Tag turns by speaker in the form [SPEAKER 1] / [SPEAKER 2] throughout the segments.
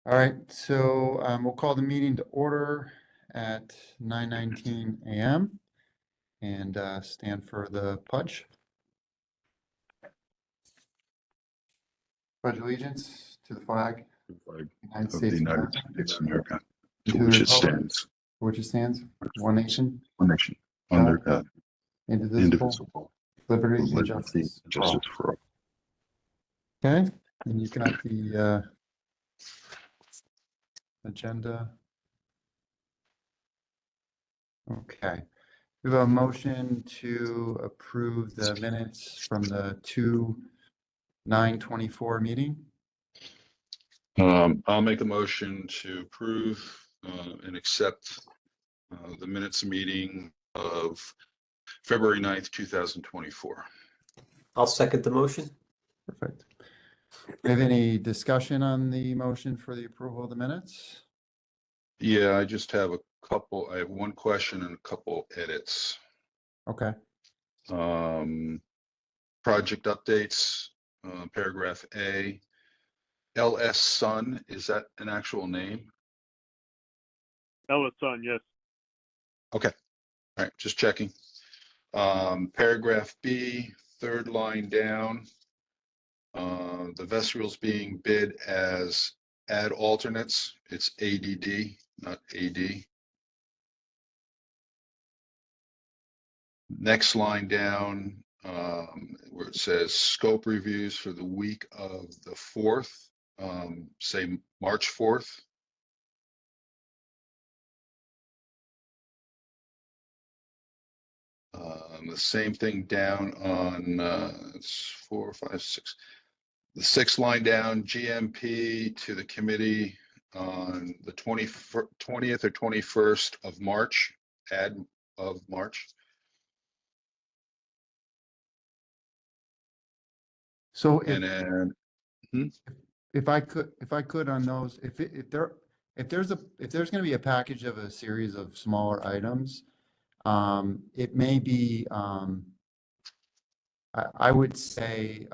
[SPEAKER 1] All right, so we'll call the meeting to order at 9:19 a.m. and stand for the pledge. Pledge allegiance to the flag
[SPEAKER 2] Flag
[SPEAKER 1] United
[SPEAKER 2] of the
[SPEAKER 1] States of
[SPEAKER 2] United
[SPEAKER 1] America,
[SPEAKER 2] States of America,
[SPEAKER 1] and
[SPEAKER 2] to
[SPEAKER 1] to the
[SPEAKER 2] which it
[SPEAKER 1] republic
[SPEAKER 2] stands,
[SPEAKER 1] for which it stands, one nation,
[SPEAKER 2] one nation,
[SPEAKER 1] God,
[SPEAKER 2] under God,
[SPEAKER 1] indivisible,
[SPEAKER 2] indivisible,
[SPEAKER 1] liberty
[SPEAKER 2] with
[SPEAKER 1] and
[SPEAKER 2] liberty
[SPEAKER 1] justice
[SPEAKER 2] and
[SPEAKER 1] for all.
[SPEAKER 2] justice for all.
[SPEAKER 1] Okay, and you've got the agenda. Okay. We have a motion to approve the minutes from the 2/9/24 meeting.
[SPEAKER 2] I'll make a motion to approve and accept the minutes meeting of February 9th, 2024.
[SPEAKER 3] I'll second the motion.
[SPEAKER 1] Perfect. We have any discussion on the motion for the approval of the minutes?
[SPEAKER 2] Yeah, I just have I have one question and a couple edits.
[SPEAKER 1] Okay.
[SPEAKER 2] Project updates, paragraph A. LS Sun, is that an actual name?
[SPEAKER 4] Ella's son, yes.
[SPEAKER 2] Okay, all right, just checking. Paragraph B, third line down. The vestibule's being bid as add alternates. It's ADD, not AD. Next line down, where it says scope reviews for the week of the 4th, say March 4th. The same thing down on it's 4, 5, 6. The 6th line down, GMP to the committee on the 20th or 21st of March, add of March.
[SPEAKER 1] So
[SPEAKER 2] And then
[SPEAKER 1] if I could on those, if there's going to be a package of a series of smaller items, it may be, I would say,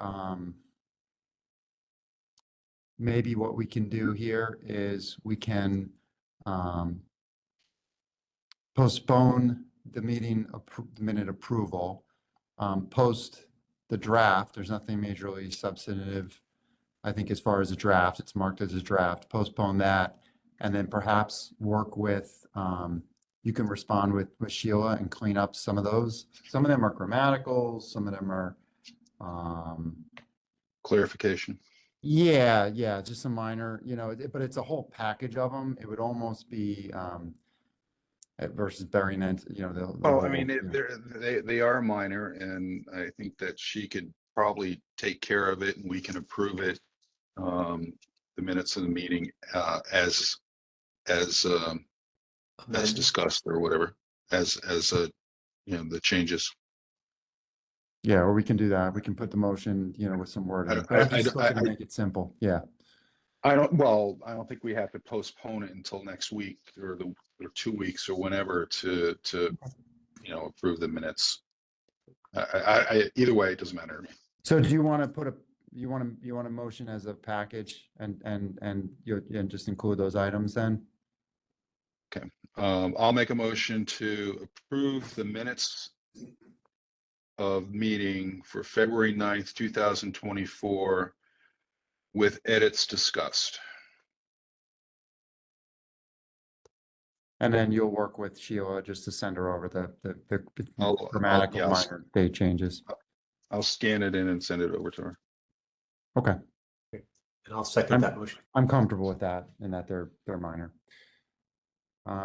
[SPEAKER 1] maybe what we can do here is we can postpone the minute approval, post the draft. There's nothing majorly substantive, I think, as far as a draft. It's marked as a draft. Postpone that, and then perhaps work with, you can respond with Sheila and clean up some of those. Some of them are grammatical, some of them are,
[SPEAKER 2] clarification.
[SPEAKER 1] yeah, just a minor, but it's a whole package of them. It would almost be versus burying it,
[SPEAKER 2] Oh, I mean, they are minor, and I think that she could probably take care of it, and we can approve it. The minutes of the meeting as discussed or whatever, as the changes.
[SPEAKER 1] Yeah, or we can do that. We can put the motion, with some wording. But I'm just looking to make it simple. Yeah.
[SPEAKER 2] I don't think we have to postpone it until next week or 2 weeks or whenever to approve the minutes. Either way, it doesn't matter to me.
[SPEAKER 1] So do you want to put you want to motion as a package and just include those items then?
[SPEAKER 2] Okay. I'll make a motion to approve the minutes of meeting for February 9th, 2024 with edits discussed.
[SPEAKER 1] And then you'll work with Sheila just to send her over the grammatical
[SPEAKER 2] I'll
[SPEAKER 1] minor date changes.
[SPEAKER 2] I'll scan it in and send it over to her.
[SPEAKER 1] Okay.
[SPEAKER 3] And I'll second that motion.
[SPEAKER 1] I'm comfortable with that and that they're minor.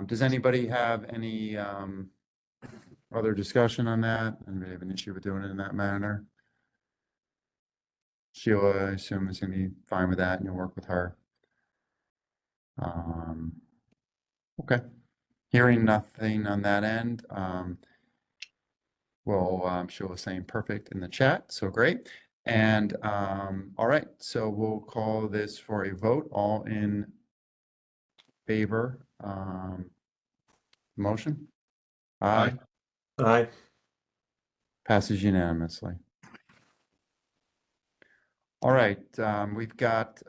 [SPEAKER 1] Does anybody have any other discussion on that? Anybody have an issue with doing it in that manner? Sheila, I assume, is going to be fine with that and you'll work with her. Okay. Hearing nothing on that end. Well, Sheila's saying perfect in the chat, so great. And all right, so we'll call this for a vote. All in favor? Motion? Aye.
[SPEAKER 3] Aye.
[SPEAKER 1] Passes unanimously. All right, we've got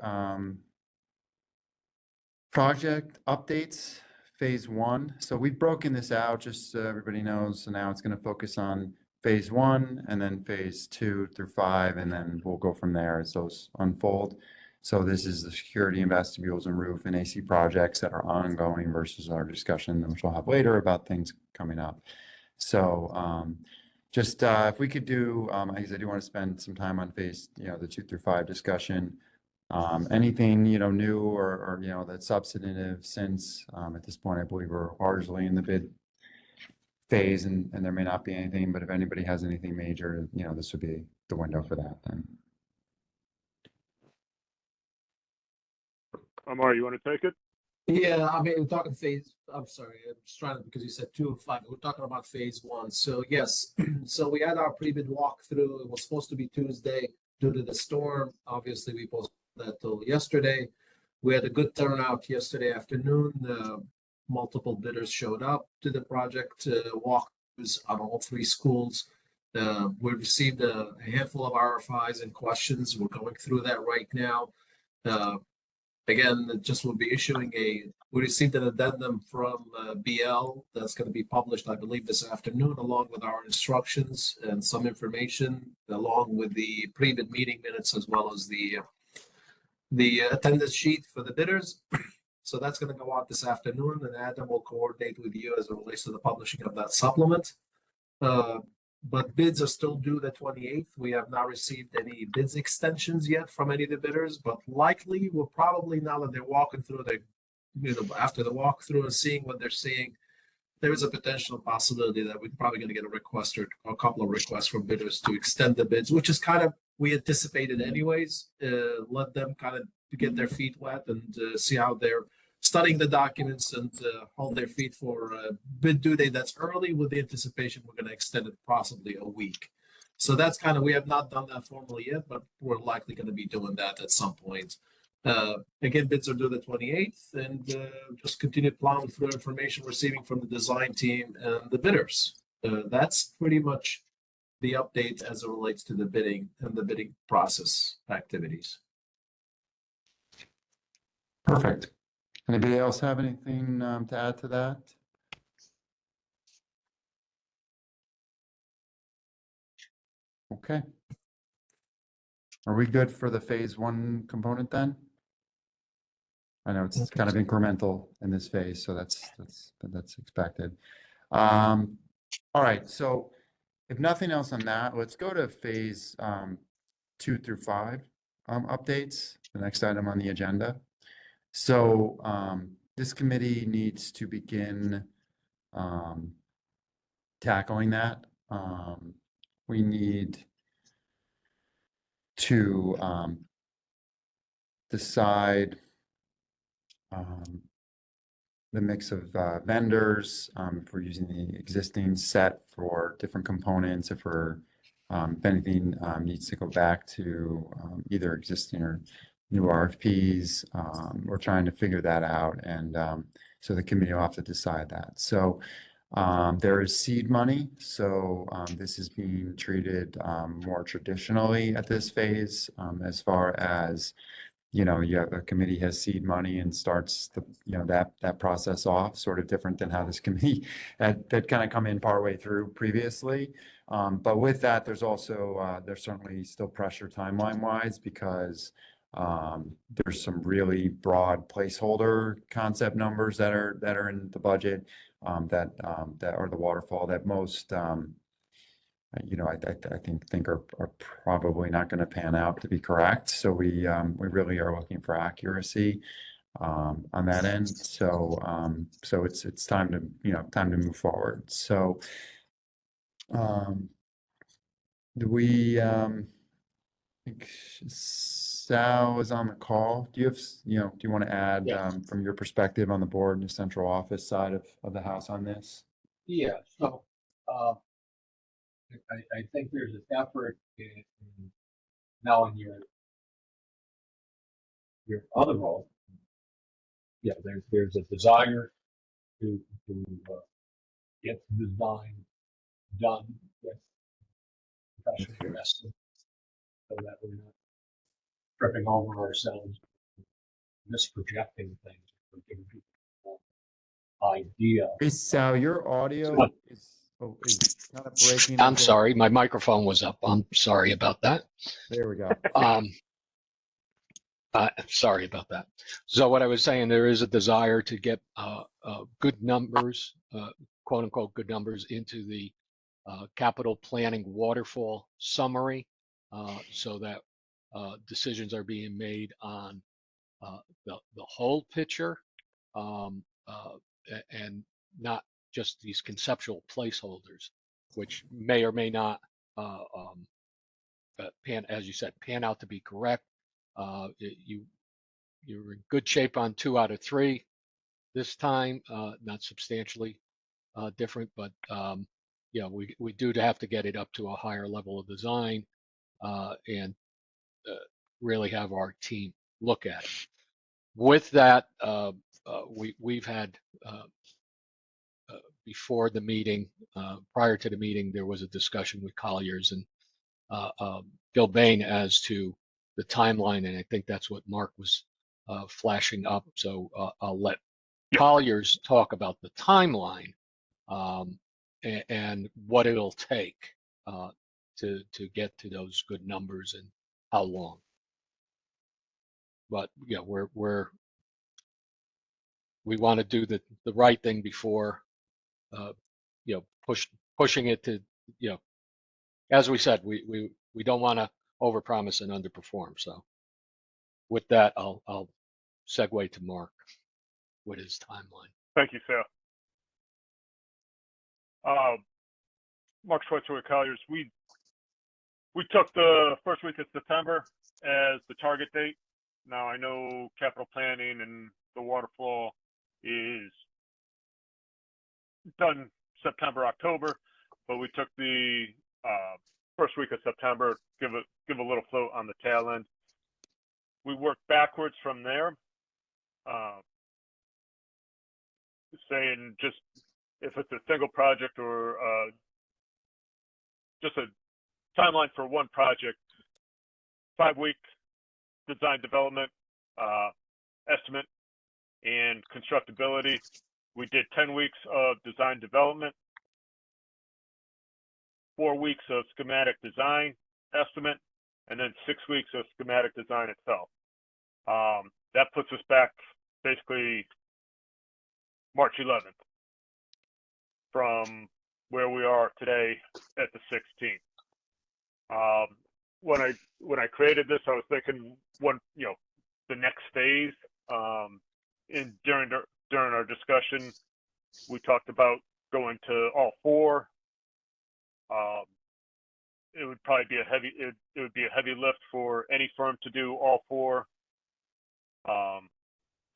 [SPEAKER 1] Project updates, phase one. So we've broken this out just so everybody knows. So now it's going to focus on phase one and then phase 2 through 5, and then we'll go from there as those unfold. So this is the security and vestibules and roof and AC projects that are ongoing versus our discussion, which we'll have later about things coming up. So just if we could do, because I do want to spend some time on phase, the 2 through 5 discussion. Anything, new or, that's substantive since at this point, I believe we're largely in the bid phase and there may not be anything, but if anybody has anything major, this would be the window for that then.
[SPEAKER 4] Amar, you want to take it?
[SPEAKER 5] Yeah, I mean, we're talking phase, I'm sorry, I'm just trying to, because you said 2 and 5, we're talking about phase 1. So yes, so we had our pre-bid walkthrough. It was supposed to be Tuesday due to the storm. Obviously, we postponed that till yesterday. We had a good turnout yesterday afternoon. Multiple bidders showed up to the project walkthroughs on all 3 schools. We received a handful of RFIs and questions. We're going through that right now. Again, just will be issuing we received an addendum from BL that's going to be published, I believe, this afternoon, along with our instructions and some information, along with the pre-bid meeting minutes, as well as the attendance sheet for the bidders. So that's going to go out this afternoon, and Adam will coordinate with you as it relates to the publishing of that supplement. But bids are still due the 28th. We have not received any bids extensions yet from any of the bidders, but likely we'll probably, now that they're walking through after the walkthrough and seeing what they're seeing, there is a potential possibility that we're probably going to get a request or a couple of requests from bidders to extend the bids, which is kind of, we anticipated anyways. Let them kind of get their feet wet and see how they're studying the documents and hold their feet for a bid due date that's early, with the anticipation we're going to extend it possibly a week. So that's kind of, we have not done that formally yet, but we're likely going to be doing that at some point. Again, bids are due the 28th, and just continue plowing through information receiving from the design team and the bidders. That's pretty much the update as it relates to the bidding and the bidding process activities.
[SPEAKER 1] Perfect. Anybody else have anything to add to that? Okay. Are we good for the phase 1 component then? I know it's kind of incremental in this phase, so that's expected. All right, so if nothing else on that, let's go to phase 2 through 5 updates, the next item on the agenda. So this committee needs to begin tackling that. We need to decide the mix of vendors, if we're using the existing set for different components, if anything needs to go back to either existing or new RFPs. We're trying to figure that out, and so the committee will have to decide that. So there is seed money, so this is being treated more traditionally at this phase, as far as you have a committee has seed money and starts that process off, sort of different than how this committee had kind of come in partway through previously. But with that, there's also there's certainly still pressure timeline wise, because there's some really broad placeholder concept numbers that are in the budget that are the waterfall that most I think are probably not going to pan out to be correct. So we really are looking for accuracy on that end. So it's time to move forward. So do we I think Sal is on the call. Do you want to add from your perspective on the board and the central office side of the house on this?
[SPEAKER 6] Yeah, so I think there's an effort now in your other role. Yeah, there's a desire to get the design done with professional estimate, so that we're not tripping over ourselves, misprojecting things, for giving people idea.
[SPEAKER 1] Hey, Sal, your audio is kind of breaking.
[SPEAKER 4] I'm sorry, my microphone was up. I'm sorry about that.
[SPEAKER 1] There we go.
[SPEAKER 4] Sorry about that. So what I was saying, there is a desire to get good numbers, quote unquote, good numbers into the capital planning waterfall summary, so that decisions are being made on the whole picture, and not just these conceptual placeholders, which may or may not as you said, pan out to be correct. You're in good shape on 2 out of 3 this time, not substantially different, but yeah, we do have to get it up to a higher level of design, and really have our team look at it. With that, we've had before the meeting, prior to the meeting, there was a discussion with Colliers and Bill Bain as to the timeline, and I think that's what Mark was flashing up. So I'll let Colliers talk about the timeline, and what it'll take to get to those good numbers and how long. But yeah, we want to do the right thing before pushing it to, as we said, we don't want to overpromise and underperform. So with that, I'll segue to Mark with his timeline.
[SPEAKER 7] Thank you, Sal. Mark Schweitzer with Colliers. We took the first week of September as the target date. Now I know capital planning and the waterfall is done September, October, but we took the first week of September, give a little float on the tail end. We worked backwards from there, saying just if it's a single project or just a timeline for one project, 5-week design development, estimate, and constructability. We did 10 weeks of design development, 4 weeks of schematic design estimate, and then 6 weeks of schematic design itself. That puts us back basically March 11th from where we are today at the 16th. When I created this, I was thinking the next phase. During our discussion, we talked about going to all 4. It would probably be it would be a heavy lift for any firm to do all 4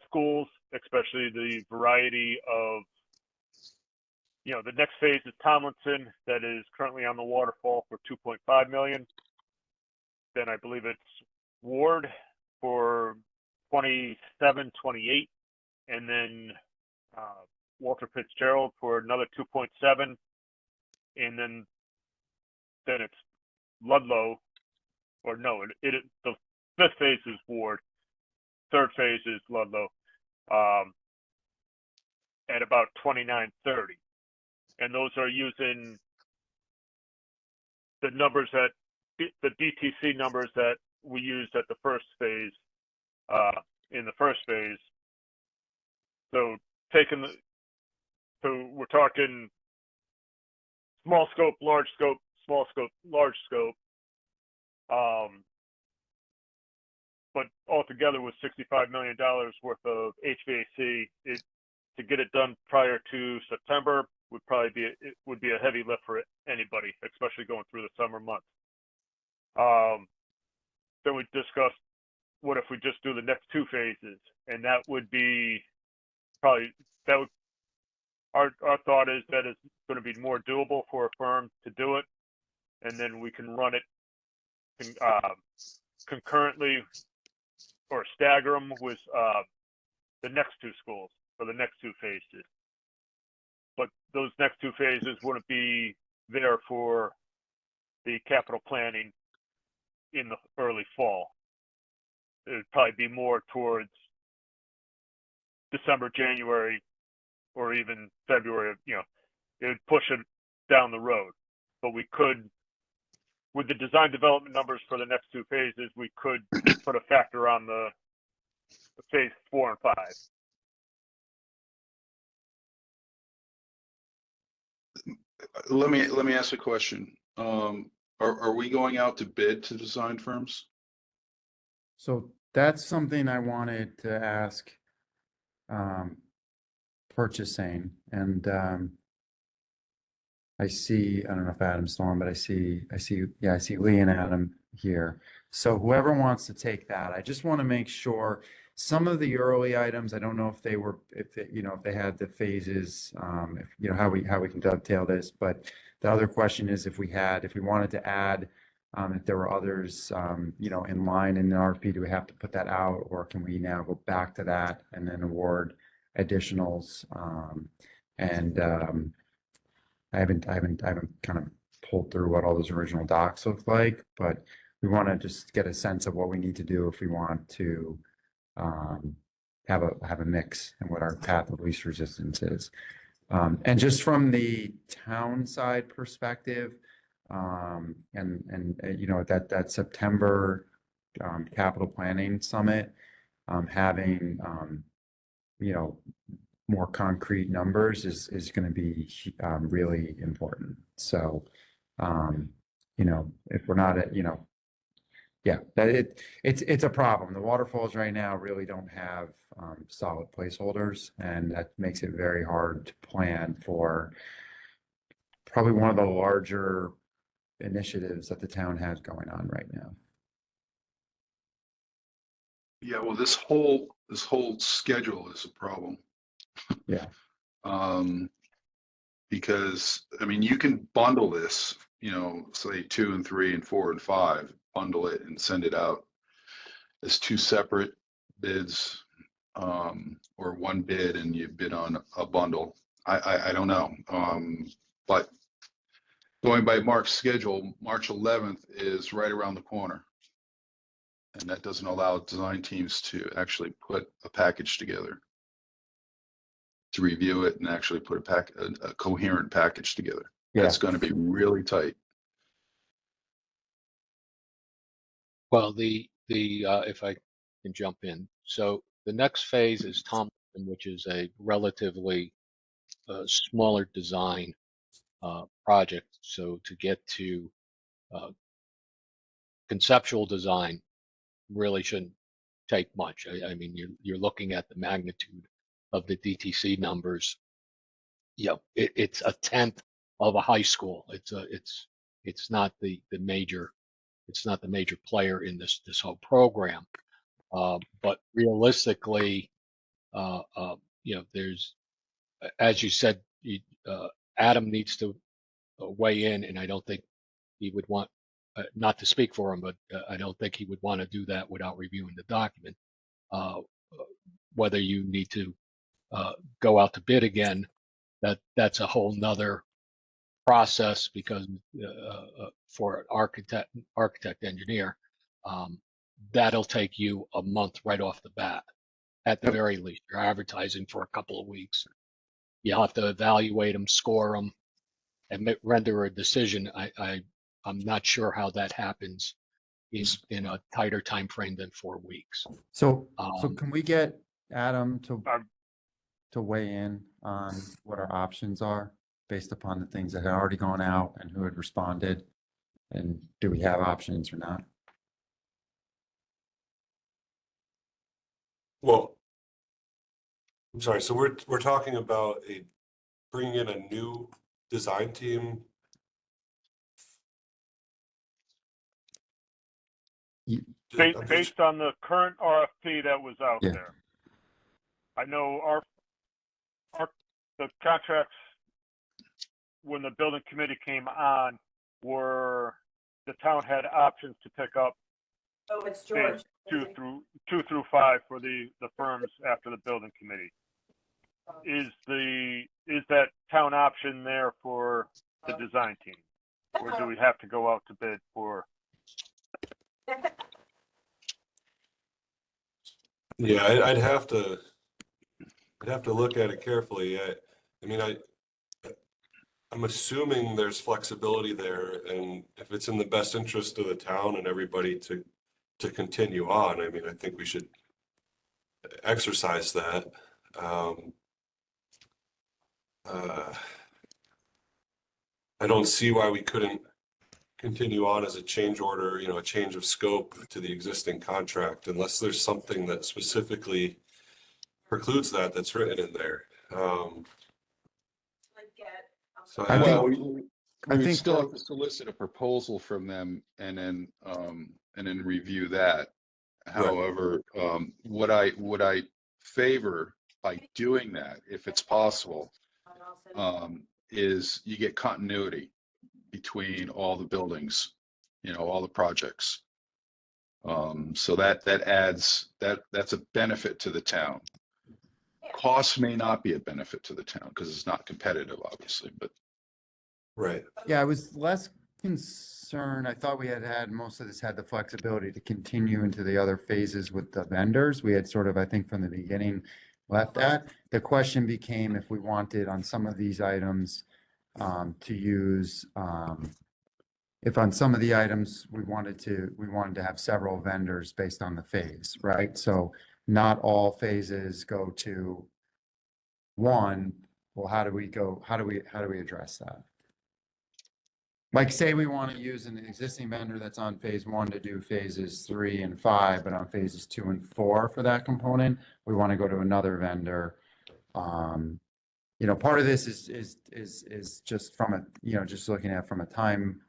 [SPEAKER 7] schools, especially the variety of, the next phase is Tomlinson, that is currently on the waterfall for $2.5 million. Then I believe it's Ward for 27, 28, and then Walter Fitzgerald for another 2.7, and then it's Ludlow, or no, the 5th phase is Ward, 3rd phase is Ludlow, at about 29, 30, and those are using the numbers that the DTC numbers that we used at the first phase, in the first phase. So we're talking small scope, large scope, small scope, large scope. But altogether with $65 million worth of HVAC, to get it done prior to September would be a heavy lift for anybody, especially going through the summer months. Then we discussed, what if we just do the next 2 phases, and that would be probably our thought is that it's going to be more doable for a firm to do it, and then we can run it concurrently or stagger them with the next 2 schools for the next 2 phases. But those next 2 phases wouldn't be there for the capital planning in the early fall. It would probably be more towards December, January, or even February, it would push it down the road. But we could, with the design development numbers for the next two phases, we could put a factor on the phase 4 and 5.
[SPEAKER 2] Let me ask a question. Are we going out to bid to design firms?
[SPEAKER 1] So that's something I wanted to ask purchasing, and I don't know if Adam's still on, but I see Lee and Adam here. So whoever wants to take that, I just want to make sure some of the early items, I don't know if they had the phases, how we can dovetail this, but the other question is if we wanted to add, if there were others, in line in the RFP, do we have to put that out, or can we now go back to that and then award additionals? I haven't kind of pulled through what all those original docs look like, but we want to just get a sense of what we need to do if we want to have a mix and what our path of least resistance is. And just from the town side perspective, that September capital planning summit, having more concrete numbers is going to be really important. So, if we're not at, it's a problem. The waterfalls right now really don't have solid placeholders, and that makes it very hard to plan for probably one of the larger initiatives that the town has going on right now.
[SPEAKER 2] Yeah, well, this whole schedule is a problem.
[SPEAKER 1] Yeah.
[SPEAKER 2] Because I mean, you can bundle this, say 2 and 3 and 4 and 5, bundle it and send it out as 2 separate bids, or one bid and you bid on a bundle. I don't know. But going by Mark's schedule, March 11th is right around the corner. And that doesn't allow design teams to actually put a package together, to review it and actually put a coherent package together.
[SPEAKER 1] Yeah.
[SPEAKER 2] That's going to be really tight.
[SPEAKER 4] Well, if I can jump in, so the next phase is Thompson, which is a relatively smaller design project. So to get to conceptual design really shouldn't take much. I mean, you're looking at the magnitude of the DTC numbers. It's a tenth of a high school. It's not the major player in this whole program. But realistically, there's, as you said, Adam needs to weigh in, and I don't think he would want, not to speak for him, but I don't think he would want to do that without reviewing the document. Whether you need to go out to bid again, that's a whole nother process, because for an architect engineer, that'll take you a month right off the bat. At the very least, you're advertising for a couple of weeks. You'll have to evaluate them, score them, and render a decision. I'm not sure how that happens in a tighter time frame than 4 weeks.
[SPEAKER 1] So can we get Adam to weigh in on what our options are based upon the things that had already gone out and who had responded, and do we have options or not?
[SPEAKER 8] Well, I'm sorry. So we're talking about bringing in a new design team.
[SPEAKER 7] Based on the current RFP that was out
[SPEAKER 1] Yeah.
[SPEAKER 7] there. I know the contracts, when the building committee came on, were the town had options to pick up
[SPEAKER 9] It's
[SPEAKER 7] phase
[SPEAKER 9] George.
[SPEAKER 7] 2 through 5 for the firms after the building committee. Is that town option there for the design team, or do we have to go out to bid for?
[SPEAKER 8] Yeah, I'd have to I'd have to look at it carefully. I mean, I'm assuming there's flexibility there, and if it's in the best interest of the town and everybody to continue on, I mean, I think we should exercise that. I don't see why we couldn't continue on as a change order, a change of scope to the existing contract, unless there's something that specifically precludes that that's written in there. So
[SPEAKER 1] I
[SPEAKER 2] Well,
[SPEAKER 1] think-
[SPEAKER 2] we
[SPEAKER 1] I
[SPEAKER 2] would
[SPEAKER 1] think
[SPEAKER 2] still
[SPEAKER 1] for-
[SPEAKER 2] have to solicit a proposal from them and then review that. However, what I favor by doing that, if it's possible, is you get continuity between all the buildings, all the projects. So that adds, that's a benefit to the town. Costs may not be a benefit to the town because it's not competitive, obviously, but
[SPEAKER 8] right.
[SPEAKER 1] Yeah, I was less concerned. I thought we had most of this had the flexibility to continue into the other phases with the vendors. We had sort of, I think, from the beginning left that. The question became if we wanted on some of these items to use, if on some of the items we wanted to have several vendors based on the phase, right? So not all phases go to one. Well, how do we address that? Like, say we want to use an existing vendor that's on phase 1 to do phases 3 and 5, but on phases 2 and 4 for that component, we want to go to another vendor. Part of this is just from a, just looking at from a time,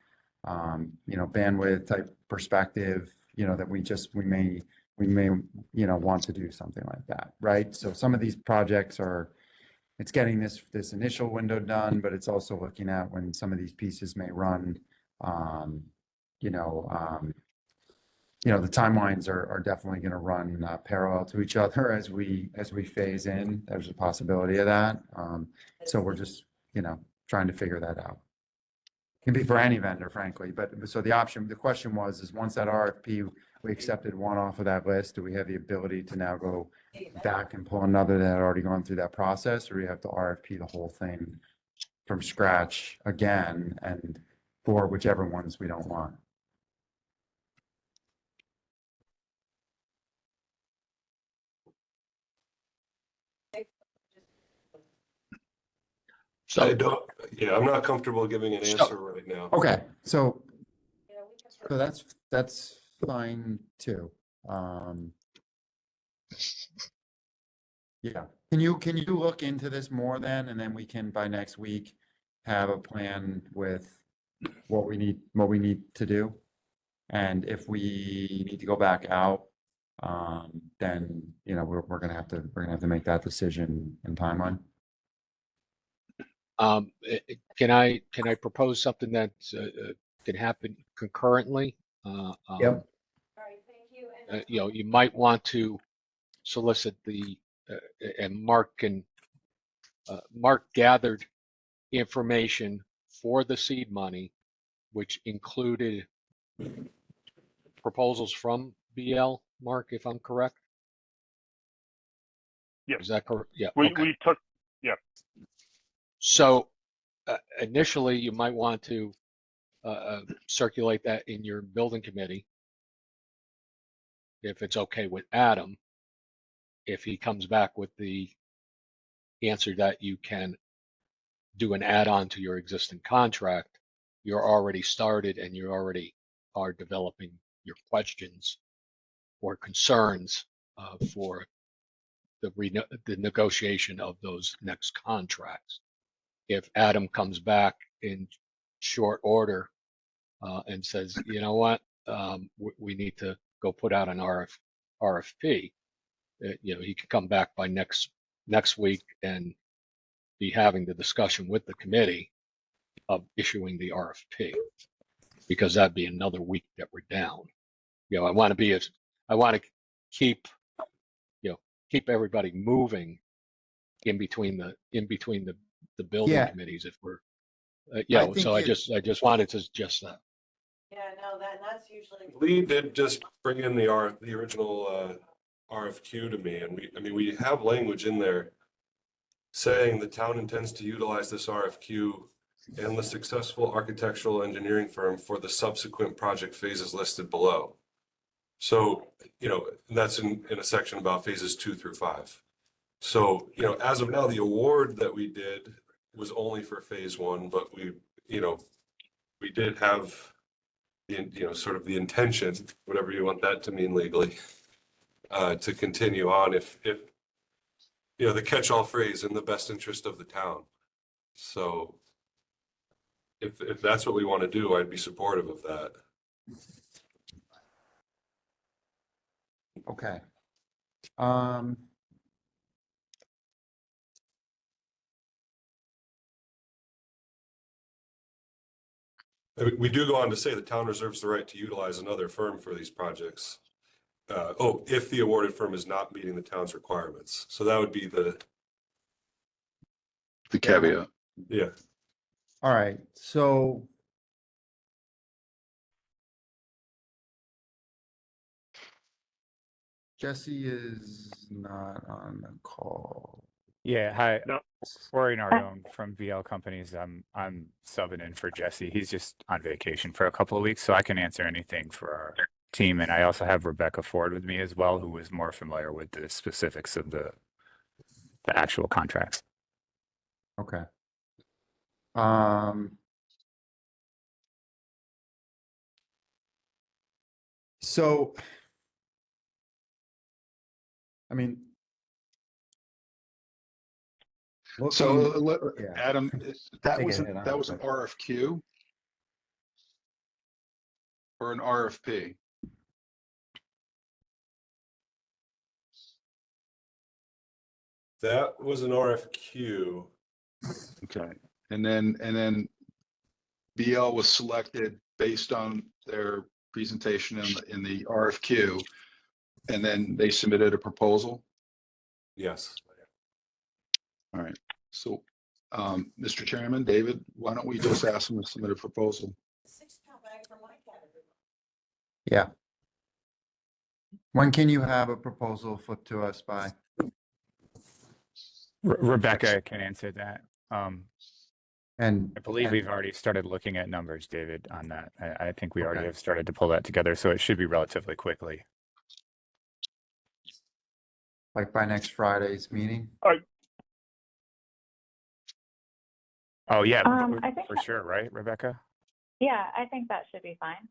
[SPEAKER 1] bandwidth type perspective, that we may, want to do something like that, right? So some of these projects it's getting this initial window done, but it's also looking at when some of these pieces may run. The timelines are definitely going to run parallel to each other as we phase in. There's a possibility of that. So we're just trying to figure that out. It can be for any vendor, frankly. But so the question is once that RFP, we accepted one off of that list, do we have the ability to now go back and pull another that had already gone through that process, or do you have to RFP the whole thing from scratch again and for whichever ones we don't want?
[SPEAKER 4] So
[SPEAKER 8] I'm not comfortable giving an answer right now.
[SPEAKER 1] Okay, so that's fine too. Yeah, can you look into this more then, and then we can by next week have a plan with what we need to do, and if we need to go back out, then we're gonna have to make that decision in timeline.
[SPEAKER 4] Can I propose something that can happen concurrently?
[SPEAKER 1] Yep.
[SPEAKER 4] You might want to solicit and Mark gathered information for the seed money, which included proposals from BL, Mark, if I'm correct?
[SPEAKER 7] Yes.
[SPEAKER 4] Is that correct? Yeah.
[SPEAKER 7] We
[SPEAKER 4] Okay.
[SPEAKER 7] took,
[SPEAKER 4] So initially, you might want to circulate that in your building committee, if it's okay with Adam. If he comes back with the answer that you can do an add-on to your existing contract, you're already started and you already are developing your questions or concerns for the negotiation of those next contracts. If Adam comes back in short order and says, you know what, we need to go put out an RFP, he could come back by next week and be having the discussion with the committee of issuing the RFP, because that'd be another week that we're down. I want to keep everybody moving in between the building
[SPEAKER 1] Yeah.
[SPEAKER 4] committees if we're
[SPEAKER 1] I think
[SPEAKER 4] so I just wanted to suggest that.
[SPEAKER 9] Yeah, no, that's usually.
[SPEAKER 8] Lee did just bring in the original RFQ to me, and we have language in there saying the town intends to utilize this RFQ and the successful architectural engineering firm for the subsequent project phases listed below. So, that's in a section about phases 2 through 5. So, as of now, the award that we did was only for phase 1, but we did have sort of the intention, whatever you want that to mean legally, to continue on if the catch-all phrase, in the best interest of the town. So if that's what we want to do, I'd be supportive of that.
[SPEAKER 1] Okay.
[SPEAKER 8] We do go on to say the town reserves the right to utilize another firm for these projects. If the awarded firm is not meeting the town's requirements. So that would be the
[SPEAKER 2] caveat.
[SPEAKER 8] yeah.
[SPEAKER 1] All right, so Jesse is not on the call.
[SPEAKER 10] Yeah, hi.
[SPEAKER 7] No.
[SPEAKER 10] Rory Nardone from VL Companies. I'm subbing in for Jesse. He's just on vacation for a couple of weeks, so I can answer anything for our team. And I also have Rebecca Ford with me as well, who is more familiar with the specifics of the actual contracts.
[SPEAKER 1] Okay. So, I mean,
[SPEAKER 2] So
[SPEAKER 1] looking- yeah.
[SPEAKER 2] Adam, that
[SPEAKER 1] Take a
[SPEAKER 2] was
[SPEAKER 1] hit on
[SPEAKER 2] that
[SPEAKER 1] it,
[SPEAKER 2] was an
[SPEAKER 1] but-
[SPEAKER 2] RFQ or an RFP?
[SPEAKER 8] That was an RFQ.
[SPEAKER 2] Okay, and then BL was selected based on their presentation in the RFQ, and then they submitted a proposal.
[SPEAKER 8] Yes.
[SPEAKER 2] All right, so, Mr. Chairman, David, why don't we just ask them to submit a proposal?
[SPEAKER 9] 6-pound bag for my category.
[SPEAKER 1] Yeah. When can you have a proposal flipped to us by?
[SPEAKER 10] Rebecca can answer that.
[SPEAKER 1] And
[SPEAKER 10] I believe we've already started looking at numbers, David, on that. I think we already
[SPEAKER 1] Okay.
[SPEAKER 10] have started to pull that together, so it should be relatively quickly.
[SPEAKER 1] like by next Friday's meeting?
[SPEAKER 10] Oh, yeah,
[SPEAKER 11] I think
[SPEAKER 10] for
[SPEAKER 11] that-
[SPEAKER 10] sure, right, Rebecca?
[SPEAKER 11] Yeah, I think that should be fine.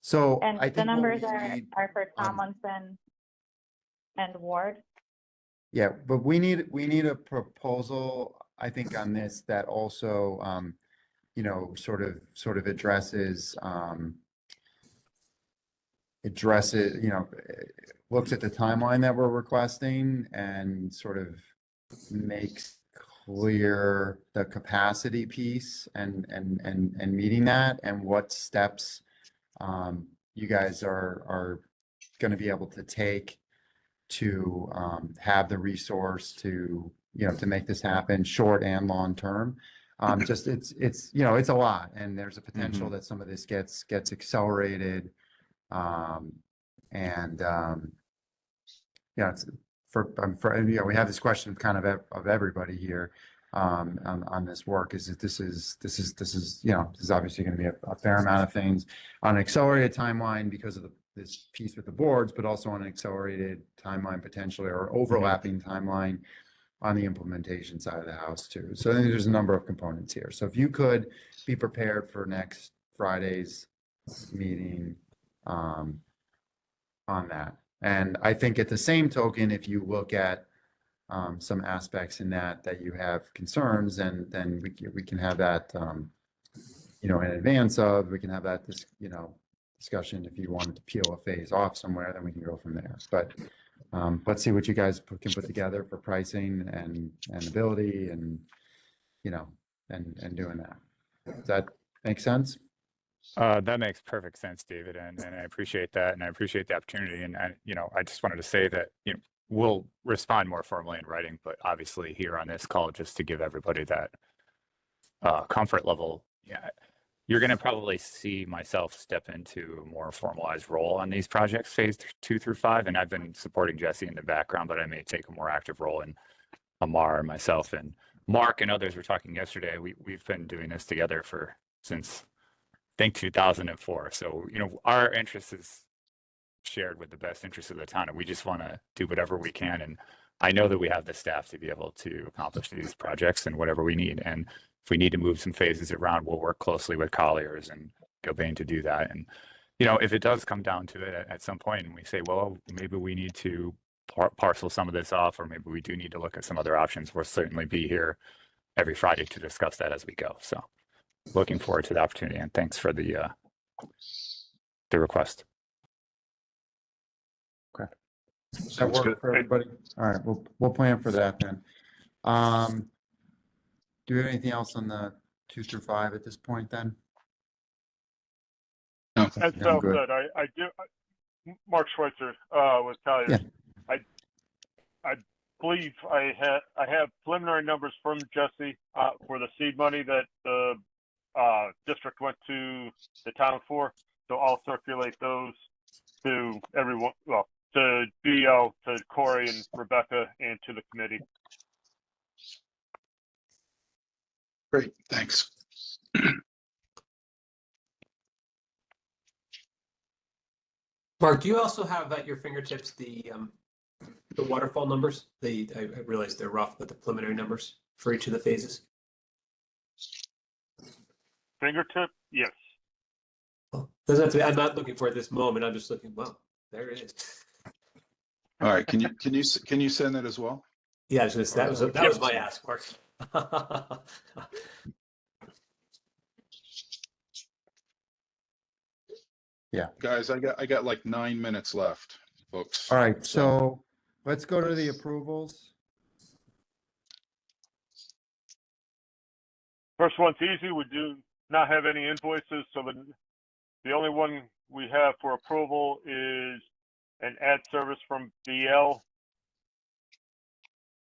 [SPEAKER 1] So
[SPEAKER 11] And
[SPEAKER 1] I
[SPEAKER 11] the
[SPEAKER 1] think what
[SPEAKER 11] numbers
[SPEAKER 1] we
[SPEAKER 11] are
[SPEAKER 1] need,
[SPEAKER 11] for
[SPEAKER 1] on-
[SPEAKER 11] Tomlinson and Ward.
[SPEAKER 1] yeah, but we need a proposal, I think, on this that also, sort of addresses, looks at the timeline that we're requesting and sort of makes clear the capacity piece and meeting that and what steps you guys are going to be able to take to have the resource to make this happen, short and long term. Just it's a lot, and there's a potential that some of this gets accelerated. It's we have this question kind of everybody here on this work, is that this is obviously going to be a fair amount of things on an accelerated timeline because of this piece with the boards, but also on an accelerated timeline potentially, or overlapping timeline on the implementation side of the house too. So I think there's a number of components here. So if you could be prepared for next Friday's meeting on that. And I think at the same token, if you look at some aspects in that you have concerns, and then we can have that in advance of, we can have that discussion. If you wanted to peel a phase off somewhere, then we can go from there. But let's see what you guys can put together for pricing and ability and doing that. Does that make sense?
[SPEAKER 10] That makes perfect sense, David, and I appreciate that, and I appreciate the opportunity. And I just wanted to say that we'll respond more formally in writing, but obviously here on this call, just to give everybody that comfort level. Yeah, you're going to probably see myself step into a more formalized role on these projects, phase 2 through 5, and I've been supporting Jesse in the background, but I may take a more active role in Amar, myself, and Mark and others were talking yesterday. We've been doing this together since I think 2004. So, our interest is shared with the best interest of the town, and we just want to do whatever we can. And I know that we have the staff to be able to accomplish these projects and whatever we need. And if we need to move some phases around, we'll work closely with Colliers and Gilbane to do that. And, if it does come down to it at some point and we say, well, maybe we need to parcel some of this off, or maybe we do need to look at some other options, we'll certainly be here every Friday to discuss that as we go. So looking forward to the opportunity, and thanks for the request.
[SPEAKER 1] Does that work for everybody? All right, we'll plan for that then. Do we have anything else on the 2 through 5 at this point then?
[SPEAKER 2] No.
[SPEAKER 7] As
[SPEAKER 1] Yeah,
[SPEAKER 7] Phil
[SPEAKER 1] good.
[SPEAKER 7] said, I do, Mark Schweitzer, with Colliers.
[SPEAKER 1] Yeah.
[SPEAKER 7] I believe I have preliminary numbers from Jesse, for the seed money that the, district went to the town for. So I'll circulate those to everyone, well, to BO, to Corey and Rebecca, and to the committee.
[SPEAKER 2] Great, thanks.
[SPEAKER 3] Mark, do you also have at your fingertips the waterfall numbers? I realize they're rough, but the preliminary numbers for each of the phases?
[SPEAKER 7] Fingertip? Yes.
[SPEAKER 3] Well, doesn't have to be, I'm not looking for it at this moment. I'm just looking, well, there it is.
[SPEAKER 2] All right, can you send that as well?
[SPEAKER 3] Yeah, I was gonna say, that was my ask, Mark.
[SPEAKER 1] Yeah.
[SPEAKER 2] Guys, I got like 9 minutes left, folks.
[SPEAKER 1] All right, so let's go to the approvals.
[SPEAKER 7] First one's easy. We do not have any invoices, so the only one we have for approval is an ad service from BL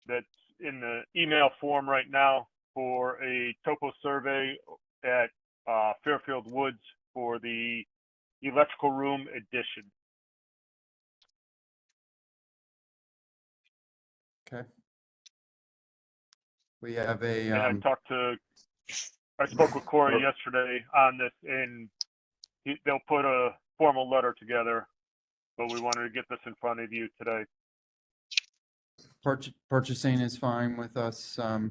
[SPEAKER 7] that's in the email form right now for a topo survey at Fairfield Woods for the electrical room addition.
[SPEAKER 1] Okay. We have a,
[SPEAKER 7] And I spoke with Corey yesterday on this, and they'll put a formal letter together, but we wanted to get this in front of you today.
[SPEAKER 1] purchasing is fine with us. Okay,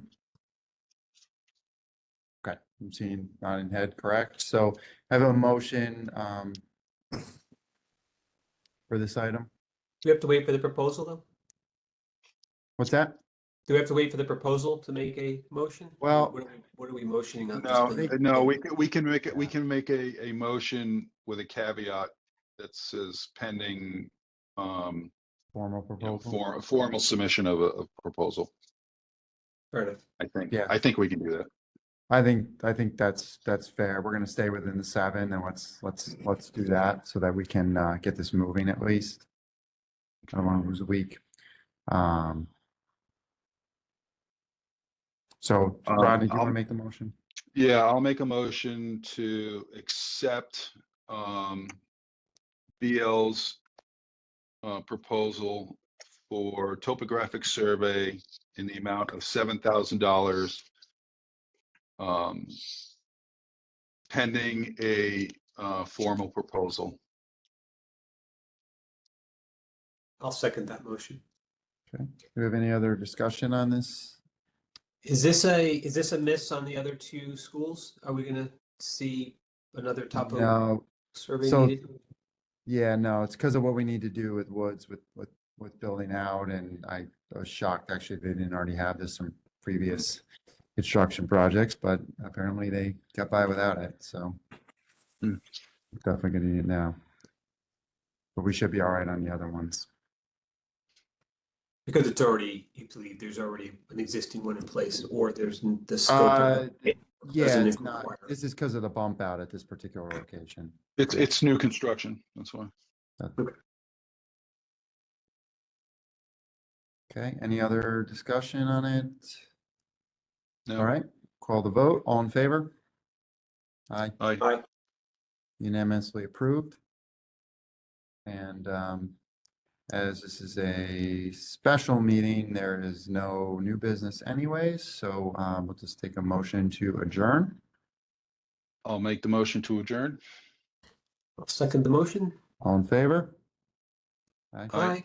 [SPEAKER 1] I'm seeing nodding head, correct? So I have a motion for this item.
[SPEAKER 3] Do we have to wait for the proposal, though?
[SPEAKER 1] What's that?
[SPEAKER 3] Do we have to wait for the proposal to make a motion?
[SPEAKER 1] Well,
[SPEAKER 3] what are we motioning on?
[SPEAKER 2] No, we can make a motion with a caveat that says pending
[SPEAKER 1] formal proposal.
[SPEAKER 2] formal submission of a proposal.
[SPEAKER 3] Fair enough.
[SPEAKER 2] I think we can do that.
[SPEAKER 1] I think that's fair. We're gonna stay within the 7, and let's do that so that we can get this moving at least. I don't want to lose a week. So Rodney, do you want to make the motion?
[SPEAKER 2] Yeah, I'll make a motion to accept BL's proposal for topographic survey in the amount of $7,000, pending a formal proposal.
[SPEAKER 3] I'll second that motion.
[SPEAKER 1] Okay. Do we have any other discussion on this?
[SPEAKER 3] Is this a miss on the other 2 schools? Are we gonna see another topo
[SPEAKER 1] No.
[SPEAKER 3] survey
[SPEAKER 1] So-
[SPEAKER 3] needed?
[SPEAKER 1] Yeah, no, it's because of what we need to do with Woods with building out, and I was shocked actually they didn't already have this from previous construction projects, but apparently they got by without it, so definitely gonna need it now. But we should be all right on the other ones.
[SPEAKER 3] Because it's already, you believe there's already an existing one in place, or there's the scope of it
[SPEAKER 1] Yeah,
[SPEAKER 3] doesn't
[SPEAKER 1] it's not.
[SPEAKER 3] require-
[SPEAKER 1] This is because of the bump out at this particular location.
[SPEAKER 2] It's new construction, that's why.
[SPEAKER 1] Okay, any other discussion on it?
[SPEAKER 2] No.
[SPEAKER 1] All right, call the vote. All in favor? Aye,
[SPEAKER 3] Aye.
[SPEAKER 1] unanimously approved. And As this is a special meeting, there is no new business anyways, so we'll just take a motion to adjourn.
[SPEAKER 2] I'll make the motion to adjourn.
[SPEAKER 3] I'll second the motion.
[SPEAKER 1] All in favor?
[SPEAKER 2] Aye.
[SPEAKER 3] Aye.